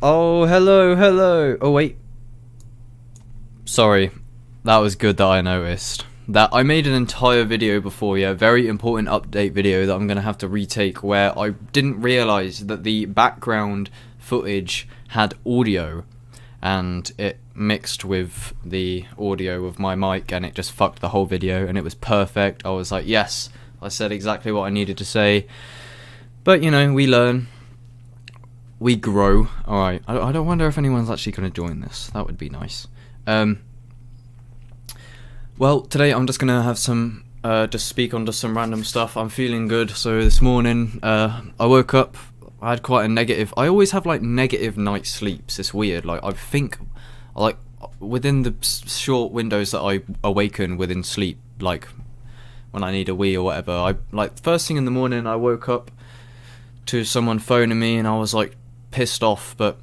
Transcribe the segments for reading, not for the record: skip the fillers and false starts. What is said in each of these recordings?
Oh, hello, hello. Oh, wait. Sorry. That was good that I noticed. That I made an entire video before, yeah, very important update video that I'm going to have to retake where I didn't realise that the background footage had audio and it mixed with the audio of my mic and it just fucked the whole video and it was perfect. I was like, yes, I said exactly what I needed to say. But, you know, we learn. We grow. Alright, I don't wonder if anyone's actually going to join this. That would be nice. Well, today I'm just going to have some, just speak on just some random stuff. I'm feeling good. So this morning, I woke up, I had quite a negative, I always have like negative night sleeps. It's weird. Like I think, like within the short windows that I awaken within sleep, like when I need a wee or whatever, I like first thing in the morning I woke up to someone phoning me and I was like pissed off, but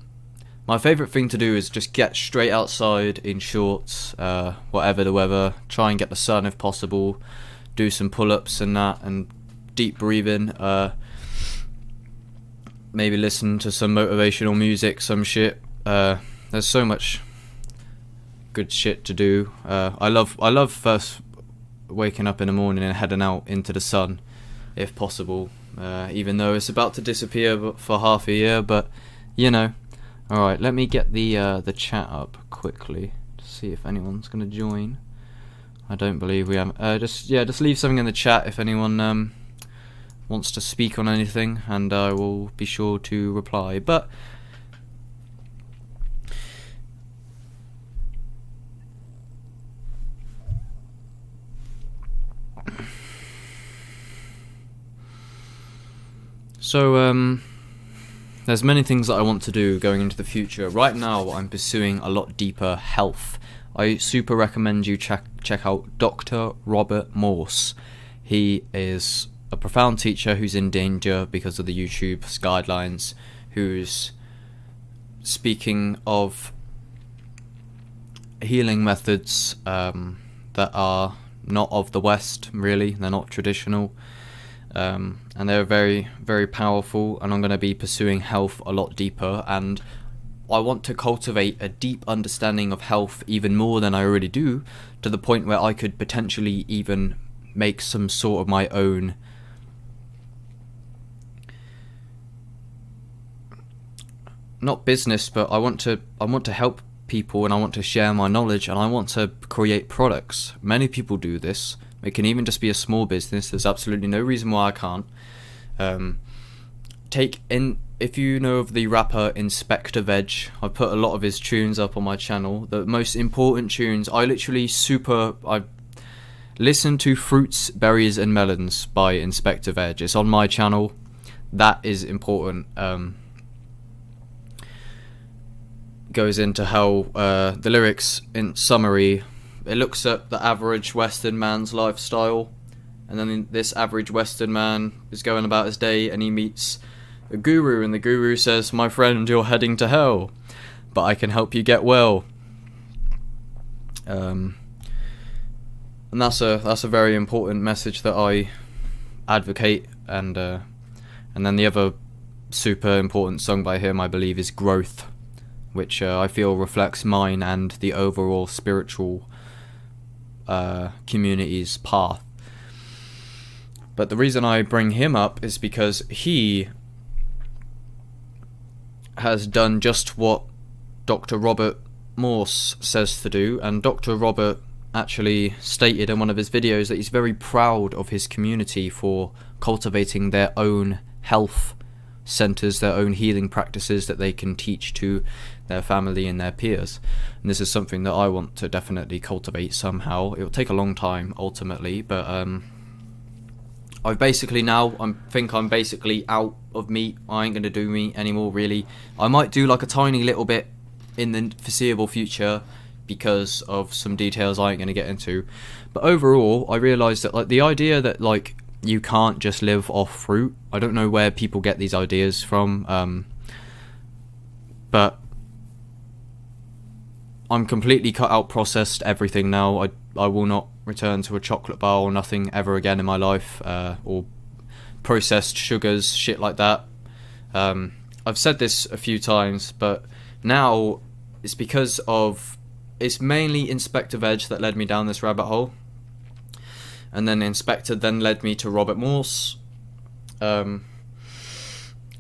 my favourite thing to do is just get straight outside in shorts, whatever the weather, try and get the sun if possible, do some pull-ups and that, and deep breathing, maybe listen to some motivational music, some shit. There's so much good shit to do. I love first waking up in the morning and heading out into the sun, if possible, even though it's about to disappear for half a year, but, you know. Alright, let me get the chat up quickly to see if anyone's going to join. I don't believe we have. Just leave something in the chat if anyone wants to speak on anything, and I will be sure to reply. But so there's many things that I want to do going into the future. Right now, I'm pursuing a lot deeper health. I super recommend you check out Dr. Robert Morse. He is a profound teacher who's in danger because of the YouTube's guidelines, who's speaking of healing methods that are not of the West, really. They're not traditional. And they're very, very powerful, and I'm going to be pursuing health a lot deeper, and I want to cultivate a deep understanding of health even more than I already do, to the point where I could potentially even make some sort of my own not business, but I want to help people, and I want to share my knowledge, and I want to create products. Many people do this. It can even just be a small business. There's absolutely no reason why I can't. If you know of the rapper Inspector Veg, I put a lot of his tunes up on my channel. The most important tunes, I listen to Fruits, Berries and Melons by Inspector Veg. It's on my channel. That is important. Goes into how the lyrics, in summary, it looks at the average Western man's lifestyle, and then this average Western man is going about his day and he meets a guru, and the guru says, "My friend, you're heading to hell, but I can help you get well." And that's a very important message that I advocate, and then the other super important song by him, I believe, is Growth, which I feel reflects mine and the overall spiritual community's path. But the reason I bring him up is because he has done just what Dr. Robert Morse says to do, and Dr. Robert actually stated in one of his videos that he's very proud of his community for cultivating their own health centers, their own healing practices that they can teach to their family and their peers. And this is something that I want to definitely cultivate somehow. It will take a long time ultimately, but I'm basically out of meat. I ain't gonna do meat anymore, really. I might do like a tiny little bit in the foreseeable future because of some details I ain't gonna get into. But overall, I realised that like the idea that like you can't just live off fruit, I don't know where people get these ideas from, but I'm completely cut out processed everything now. I will not return to a chocolate bar or nothing ever again in my life, or processed sugars, shit like that. I've said this a few times, but now it's mainly Inspector Veg that led me down this rabbit hole, and then Inspector then led me to Robert Morse, and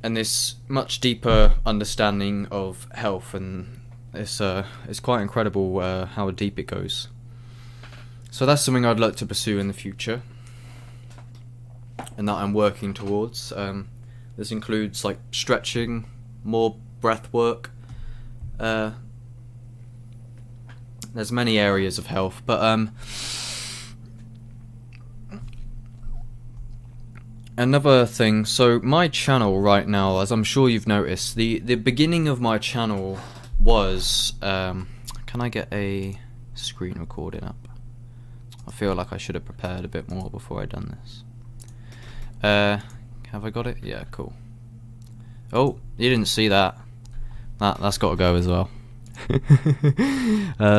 this much deeper understanding of health, and it's quite incredible how deep it goes. So that's something I'd like to pursue in the future, and that I'm working towards. This includes like stretching, more breath work. There's many areas of health, but another thing. So my channel right now, as I'm sure you've noticed, the beginning of my channel was can I get a screen recording up? I feel like I should have prepared a bit more before I done this. Have I got it? Yeah, cool. Oh, you didn't see that. That's got to go as well.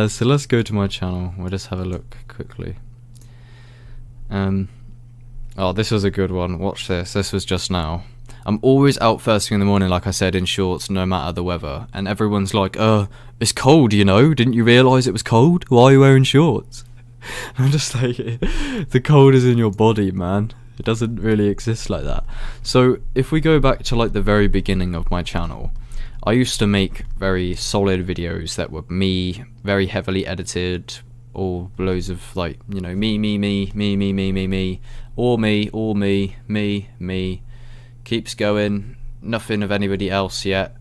So let's go to my channel. We'll just have a look quickly. Oh, this was a good one. Watch this. This was just now. I'm always out first thing in the morning, like I said, in shorts, no matter the weather. And everyone's like, it's cold, you know? Didn't you realise it was cold? Why are you wearing shorts? I'm just like, the cold is in your body, man. It doesn't really exist like that. So if we go back to like the very beginning of my channel, I used to make very solid videos that were me, very heavily edited, or loads of like, you know, me, or me, keeps going, nothing of anybody else yet.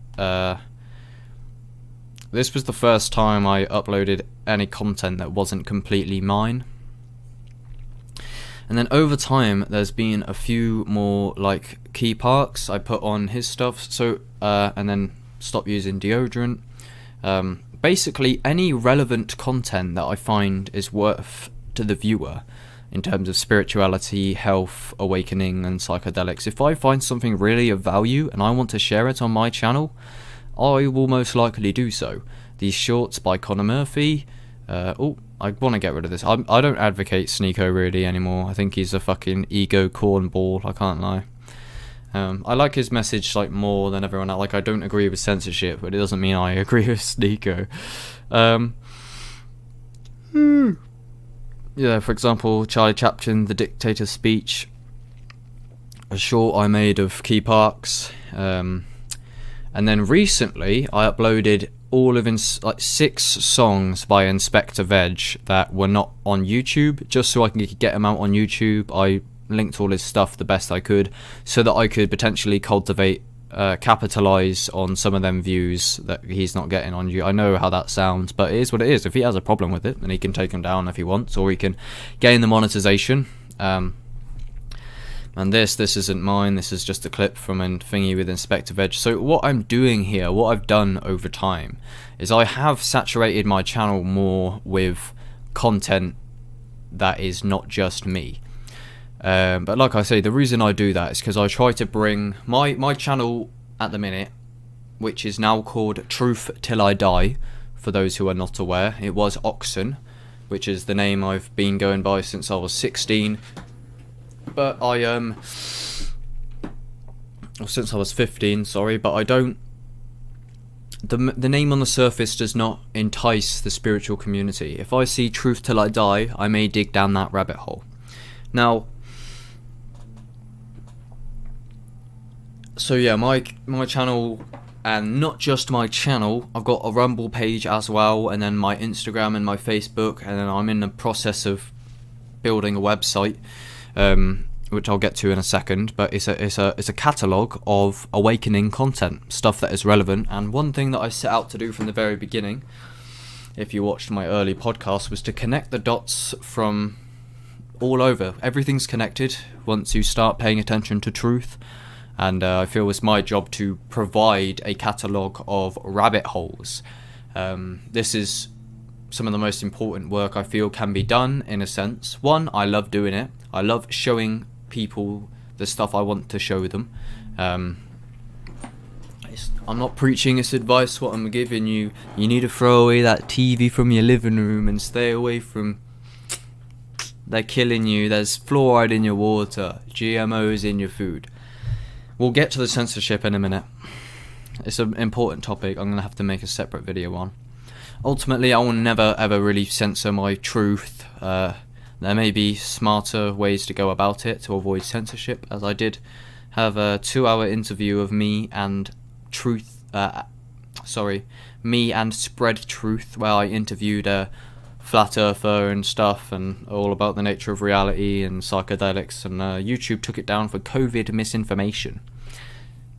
This was the first time I uploaded any content that wasn't completely mine. And then over time, there's been a few more like Key Parks I put on his stuff. So and then stop using deodorant. Basically, any relevant content that I find is worth to the viewer in terms of spirituality, health, awakening, and psychedelics. If I find something really of value and I want to share it on my channel, I will most likely do so. These shorts by Conor Murphy. I want to get rid of this. I don't advocate Sneeko really anymore. I think he's a fucking ego cornball, I can't lie. I like his message like more than everyone else. Like, I don't agree with censorship, but it doesn't mean I agree with Sneeko. Yeah, for example, Charlie Chaplin, The Dictator's Speech, a short I made of Key Parks. And then recently I uploaded all of like 6 songs by Inspector Veg that were not on YouTube, just so I can get them out on YouTube. I linked all his stuff the best I could, so that I could potentially capitalize on some of them views that he's not getting on YouTube. I know how that sounds, but it is what it is. If he has a problem with it, then he can take them down if he wants, or he can gain the monetization. And this isn't mine, this is just a clip from a thingy with Inspector Veg. So what I'm doing here, what I've done over time, is I have saturated my channel more with content that is not just me. But like I say, the reason I do that is because I try to bring my channel at the minute, which is now called Truth Till I Die, for those who are not aware. It was Oxen, which is the name I've been going by since I was 16. But since I was 15, sorry, but I don't, the name on the surface does not entice the spiritual community. If I see Truth Till I Die, I may dig down that rabbit hole. Now, so yeah, my channel, and not just my channel, I've got a Rumble page as well, and then my Instagram and my Facebook, and then I'm in the process of building a website. Which I'll get to in a second, but it's a catalogue of awakening content, stuff that is relevant. And one thing that I set out to do from the very beginning, if you watched my early podcast, was to connect the dots from all over. Everything's connected once you start paying attention to truth, and I feel it's my job to provide a catalogue of rabbit holes. This is some of the most important work I feel can be done, in a sense. One, I love doing it. I love showing people the stuff I want to show them. I'm not preaching this advice. What I'm giving you, you need to throw away that TV from your living room and stay away from, they're killing you. There's fluoride in your water, GMOs in your food. We'll get to the censorship in a minute. it's an important topic. I'm gonna have to make a separate video on. Ultimately, I will never ever really censor my truth. There may be smarter ways to go about it to avoid censorship, as I did have a 2-hour interview of me and me and Spread Truth, where I interviewed a flat earther and stuff, and all about the nature of reality and psychedelics, and YouTube took it down for COVID misinformation,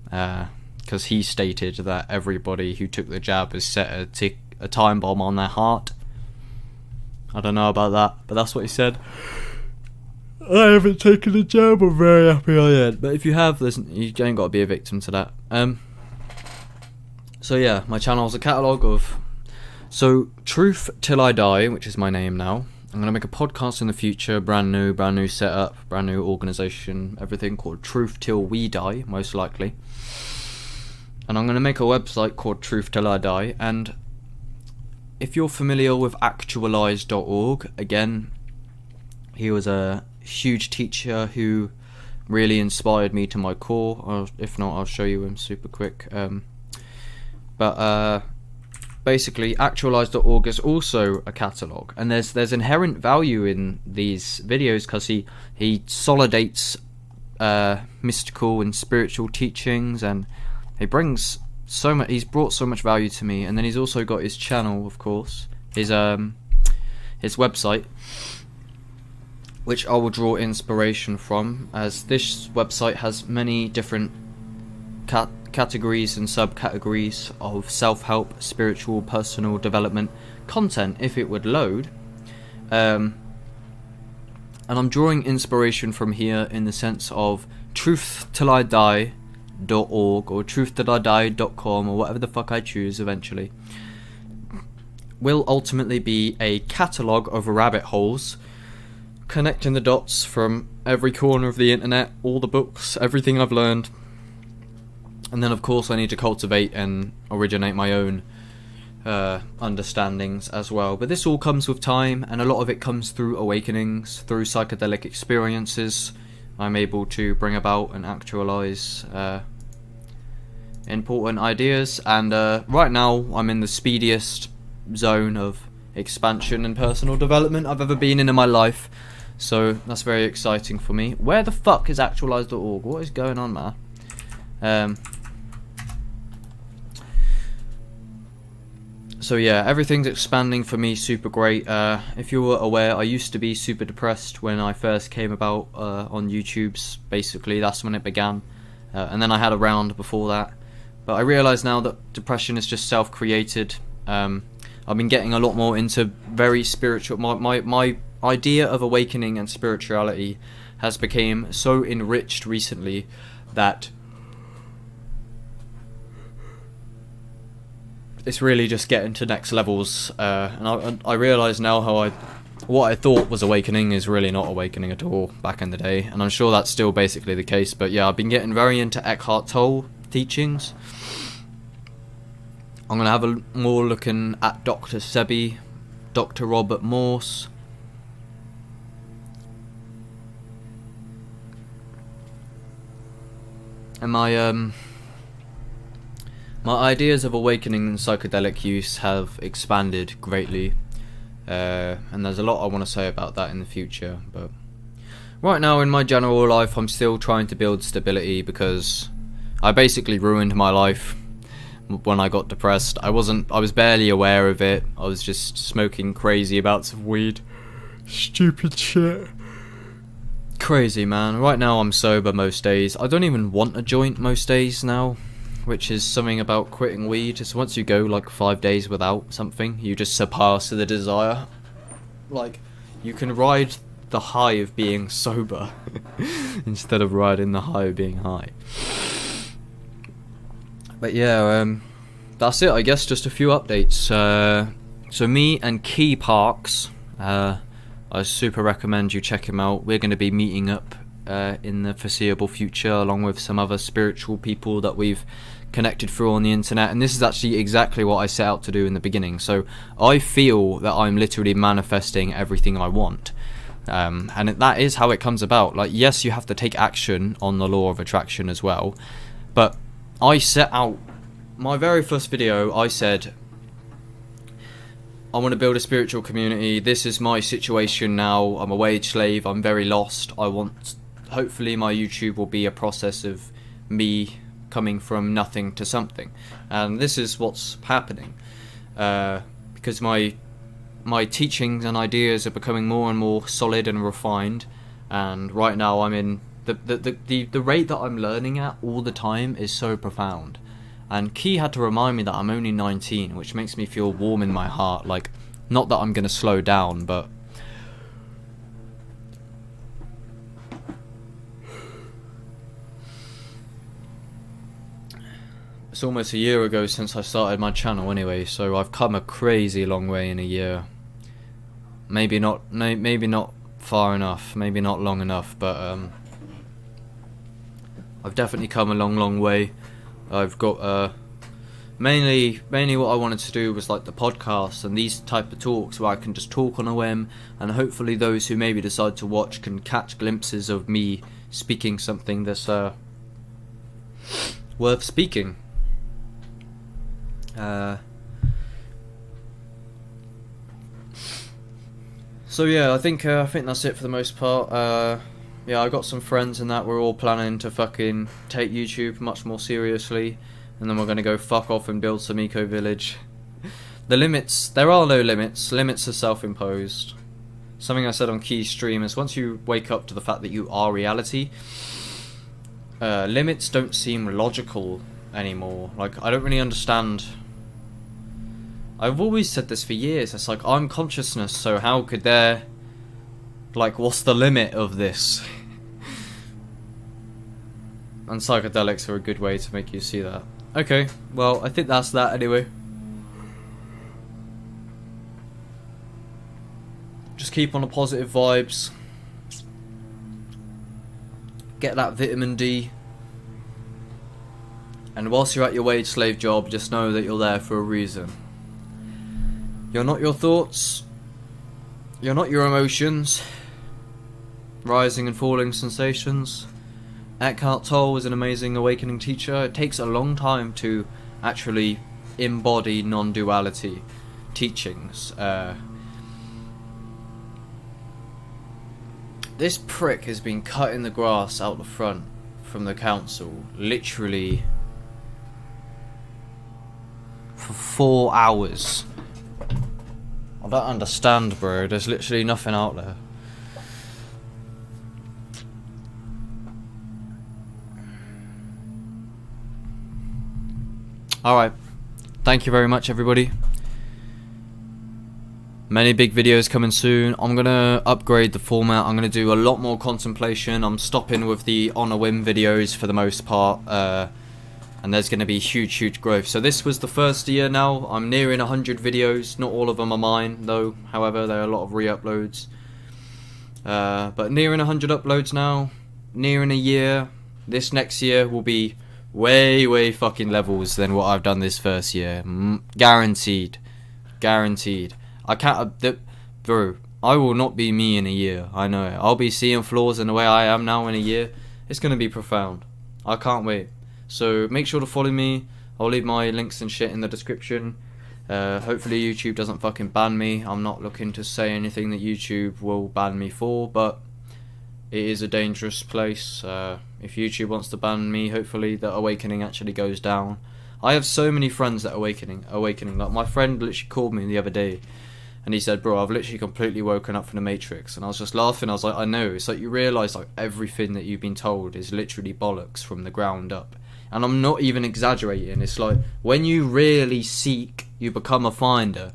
because he stated that everybody who took the jab has set a time bomb on their heart. I don't know about that, but that's what he said. I haven't taken the jab, I'm very happy I had. But if you have, listen, you ain't got to be a victim to that. So yeah, my channel is a catalogue of... So, Truth Till I Die, which is my name now. I'm going to make a podcast in the future, brand new setup, brand new organisation, everything, called Truth Till We Die, most likely. And I'm going to make a website called Truth Till I Die, and if you're familiar with actualize.org, again, he was a huge teacher who really inspired me to my core. If not, I'll show you him super quick. But basically, actualize.org is also a catalogue, and there's inherent value in these videos because he solidates mystical and spiritual teachings, and he brings so much. He's brought so much value to me. And then he's also got his channel, of course, his website, which I will draw inspiration from, as this website has many different categories and subcategories of self-help, spiritual, personal development content, if it would load. And I'm drawing inspiration from here in the sense of truthtillidie.org or truthtillidie.com, or whatever the fuck I choose eventually, will ultimately be a catalogue of rabbit holes, connecting the dots from every corner of the internet, all the books, everything I've learned. And then of course I need to cultivate and originate my own understandings as well. But this all comes with time, and a lot of it comes through awakenings, through psychedelic experiences. I'm able to bring about and actualize important ideas, and right now I'm in the speediest zone of expansion and personal development I've ever been in my life, so that's very exciting for me. Where the fuck is actualize.org? What is going on, man? So yeah, everything's expanding for me, super great. If you were aware, I used to be super depressed when I first came about on YouTube's, basically, that's when it began. And then I had a round before that. But I realise now that depression is just self-created. I've been getting a lot more into very spiritual... My idea of awakening and spirituality has become so enriched recently that it's really just getting to next levels, and I realise now how what I thought was awakening is really not awakening at all back in the day, and I'm sure that's still basically the case. But yeah, I've been getting very into Eckhart Tolle teachings. I'm gonna have a more looking at Dr. Sebi, Dr. Robert Morse, and my ideas of awakening and psychedelic use have expanded greatly, and there's a lot I want to say about that in the future. But right now in my general life, I'm still trying to build stability, because I basically ruined my life when I got depressed. I was barely aware of it. I was just smoking crazy amounts of weed. Stupid shit. Crazy, man. Right now I'm sober most days. I don't even want a joint most days now, which is something about quitting weed. Just once you go like 5 days without something, you just surpass the desire. Like, you can ride the high of being sober instead of riding the high of being high. But yeah, that's it, I guess. Just a few updates. So me and Key Parks, I super recommend you check him out. We're going to be meeting up in the foreseeable future, along with some other spiritual people that we've connected through on the internet, and this is actually exactly what I set out to do in the beginning. So I feel that I'm literally manifesting everything I want, and that is how it comes about. Like, yes, you have to take action on the law of attraction as well, but I set out my very first video, I said, I want to build a spiritual community. This is my situation now. I'm a wage slave. I'm very lost. Hopefully my YouTube will be a process of me coming from nothing to something. And this is what's happening. Because my teachings and ideas are becoming more and more solid and refined. And right now I'm in the rate that I'm learning at all the time is so profound. And Key had to remind me that I'm only 19, which makes me feel warm in my heart. Like, not that I'm going to slow down, but it's almost a year ago since I started my channel anyway, so I've come a crazy long way in a year. Maybe not far enough, maybe not long enough, but I've definitely come a long way. I've got mainly what I wanted to do was like the podcast and these type of talks where I can just talk on a whim, and hopefully those who maybe decide to watch can catch glimpses of me speaking something that's worth speaking. So yeah, I think that's it for the most part. Yeah, I got some friends and that we're all planning to fucking take YouTube much more seriously, and then we're gonna go fuck off and build some eco village. There are no limits. Limits are self-imposed. Something I said on Key's stream is once you wake up to the fact that you are reality, limits don't seem logical anymore. Like, I don't really understand. I've always said this for years. It's like, I'm consciousness, so how could there... Like, what's the limit of this? And psychedelics are a good way to make you see that. Okay, well, I think that's that anyway. Just keep on the positive vibes. Get that vitamin D. And whilst you're at your wage slave job, just know that you're there for a reason. You're not your thoughts. You're not your emotions. Rising and falling sensations. Eckhart Tolle is an amazing awakening teacher. It takes a long time to actually embody non-duality teachings. This prick has been cutting the grass out the front from the council, literally for 4 hours. I don't understand, bro. There's literally nothing out there. Alright, thank you very much everybody. Many big videos coming soon. I'm gonna upgrade the format. I'm gonna do a lot more contemplation. I'm stopping with the on a whim videos for the most part, and there's gonna be huge growth. So this was the first year now. I'm nearing 100 videos. Not all of them are mine though, however there are a lot of re-uploads, but nearing 100 uploads now, nearing a year. This next year will be way fucking levels than what I've done this first year. Guaranteed. I can't, bro, I will not be me in a year. I know it. I'll be seeing flaws in the way I am now in a year. It's gonna be profound. I can't wait. So make sure to follow me. I'll leave my links and shit in the description. Hopefully YouTube doesn't fucking ban me. I'm not looking to say anything that YouTube will ban me for, but it is a dangerous place. If YouTube wants to ban me, hopefully the awakening actually goes down. I have so many friends that are awakening. Like my friend literally called me the other day, and he said, "Bro, I've literally completely woken up from the Matrix." And I was just laughing. I was like, "I know." It's like you realise like everything that you've been told is literally bollocks from the ground up. And I'm not even exaggerating. It's like when you really seek, you become a finder.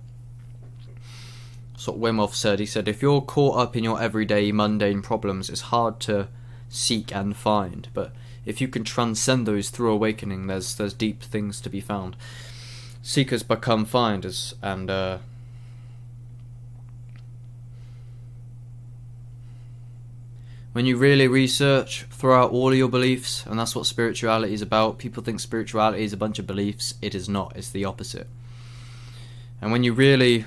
That's what Wim Hof said. He said, if you're caught up in your everyday mundane problems, it's hard to seek and find. But if you can transcend those through awakening, there's deep things to be found. Seekers become finders, and when you really research, throw out all of your beliefs, and that's what spirituality is about. People think spirituality is a bunch of beliefs. It is not. It's the opposite. And when you really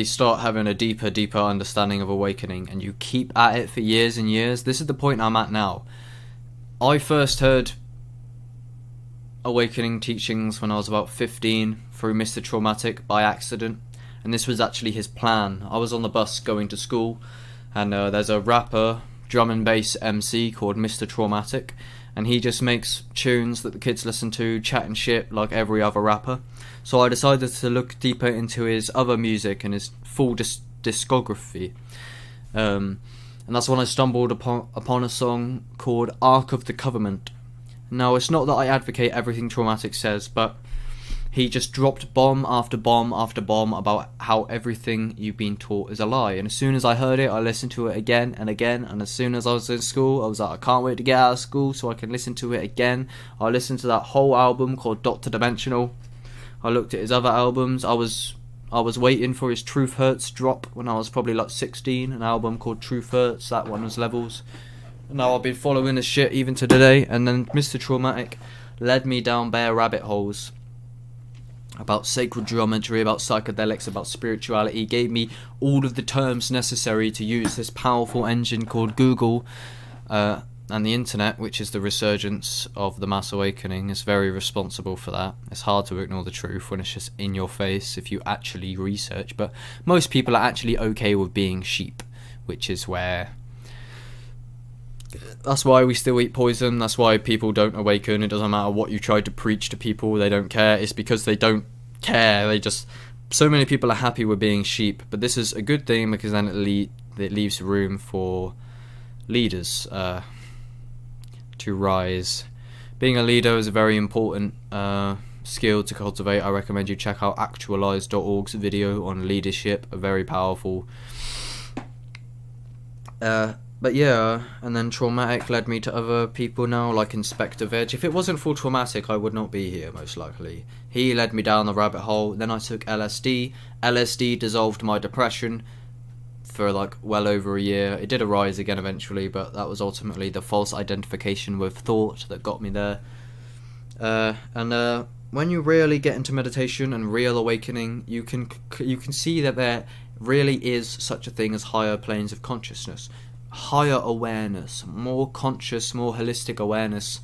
start having a deeper understanding of awakening, and you keep at it for years and years, this is the point I'm at now. I first heard Awakening teachings when I was about 15 through Mr. Traumatic by accident, and this was actually his plan. I was on the bus going to school, and there's a rapper, drum and bass MC called Mr. Traumatic, and he just makes tunes that the kids listen to, chatting shit like every other rapper. So I decided to look deeper into his other music and his full discography, and that's when I stumbled upon a song called Ark of the Covenant. Now, it's not that I advocate everything Traumatic says, but he just dropped bomb after bomb after bomb about how everything you've been taught is a lie. And as soon as I heard it, I listened to it again and again. And as soon as I was in school, I was like, I can't wait to get out of school so I can listen to it again. I listened to that whole album called Dr. Dimensional. I looked at his other albums. I was waiting for his Truth Hurts drop when I was probably like 16. An album called Truth Hurts. That one was Levels. Now I've been following this shit even to today, and then Mr. Traumatic led me down bare rabbit holes about sacred geometry, about psychedelics, about spirituality, gave me all of the terms necessary to use this powerful engine called Google, and the internet, which is the resurgence of the mass awakening, is very responsible for that. It's hard to ignore the truth when it's just in your face if you actually research, but most people are actually okay with being sheep, which is where... That's why we still eat poison. That's why people don't awaken. It doesn't matter what you try to preach to people, they don't care. It's because they don't care. So many people are happy with being sheep, but this is a good thing because then it leaves room for leaders to rise. Being a leader is a very important skill to cultivate. I recommend you check out actualize.org's video on leadership, a very powerful but yeah, and then Traumatic led me to other people now, like Inspector Veg. If it wasn't for Traumatic, I would not be here, most likely. He led me down the rabbit hole. Then I took LSD. LSD dissolved my depression for like well over a year. It did arise again eventually, but that was ultimately the false identification with thought that got me there. And when you really get into meditation and real awakening, you can see that there really is such a thing as higher planes of consciousness. Higher awareness, more conscious, more holistic awareness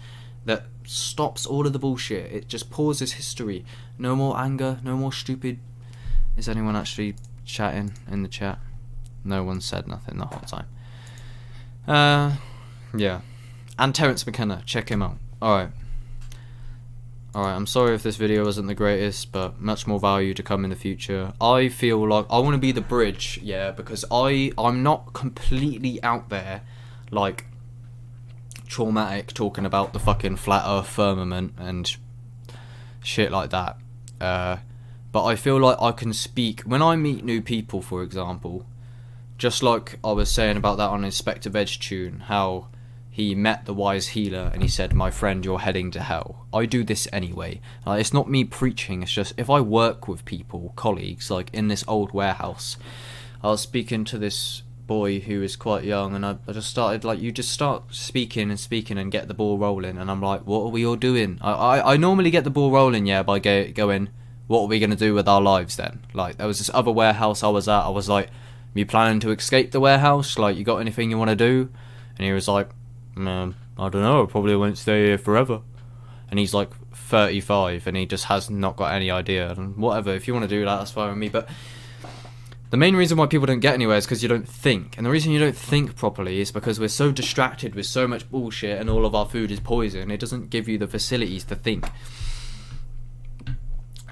that stops all of the bullshit. It just pauses history. No more anger, no more stupid... Is anyone actually chatting in the chat? No one said nothing the whole time. Yeah. And Terence McKenna, check him out. Alright, I'm sorry if this video wasn't the greatest, but much more value to come in the future. I feel like I want to be the bridge, yeah, because I'm not completely out there like Traumatic talking about the fucking flat earth firmament and shit like that. But I feel like I can speak when I meet new people, for example, just like I was saying about that on Inspector Veg tune, how he met the wise healer and he said, my friend, you're heading to hell. I do this anyway. It's not me preaching, it's just if I work with people, colleagues, like in this old warehouse, I was speaking to this boy who is quite young, and I just started, like, you just start speaking and get the ball rolling, and I'm like, what are we all doing? I normally get the ball rolling, yeah, by going, what are we going to do with our lives then? Like, there was this other warehouse I was at, I was like, you planning to escape the warehouse? Like, you got anything you want to do? And he was like, I don't know, I probably won't stay here forever. And he's like 35 and he just has not got any idea. And whatever, if you want to do that, that's fine with me. But the main reason why people don't get anywhere is because you don't think. And the reason you don't think properly is because we're so distracted with so much bullshit and all of our food is poison. It doesn't give you the facilities to think.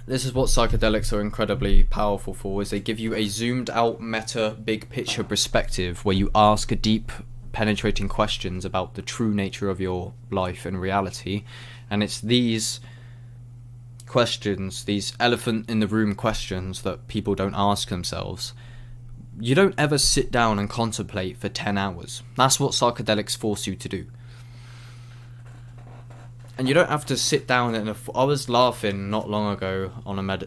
This is what psychedelics are incredibly powerful for, is they give you a zoomed out meta big picture perspective where you ask a deep penetrating questions about the true nature of your life and reality. And it's these questions, these elephant in the room questions that people don't ask themselves. You don't ever sit down and contemplate for 10 hours. That's what psychedelics force you to do. And you don't have to sit down in I was laughing not long ago on a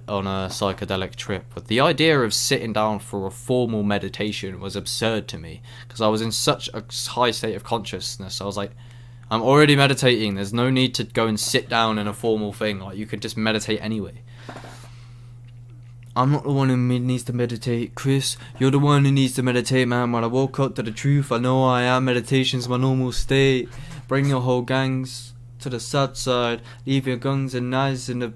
psychedelic trip, but the idea of sitting down for a formal meditation was absurd to me, because I was in such a high state of consciousness. I was like, I'm already meditating, there's no need to go and sit down in a formal thing, like you could just meditate anyway. I'm not the one who needs to meditate, Chris. You're the one who needs to meditate, man. When I woke up to the truth, I know I am. Meditation's my normal state. Bring your whole gangs to the sad side. Leave your guns and knives in the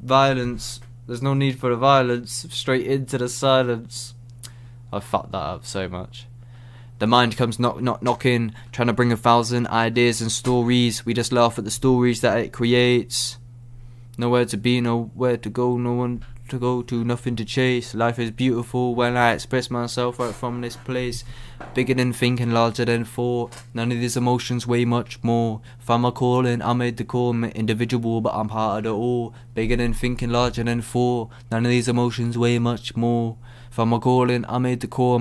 violence. There's no need for the violence. Straight into the silence. I fucked that up so much. The mind comes knocking, trying to bring 1,000 ideas and stories. We just laugh at the stories that it creates. Nowhere to be, nowhere to go, no one to go to, nothing to chase. Life is beautiful when I express myself right from this place. Bigger than thinking, larger than thought. None of these emotions weigh much more. Found my calling, I made the call. I'm individual, but I'm part of the all. Bigger than thinking, larger than thought. None of these emotions weigh much more. Found my calling, I made the call.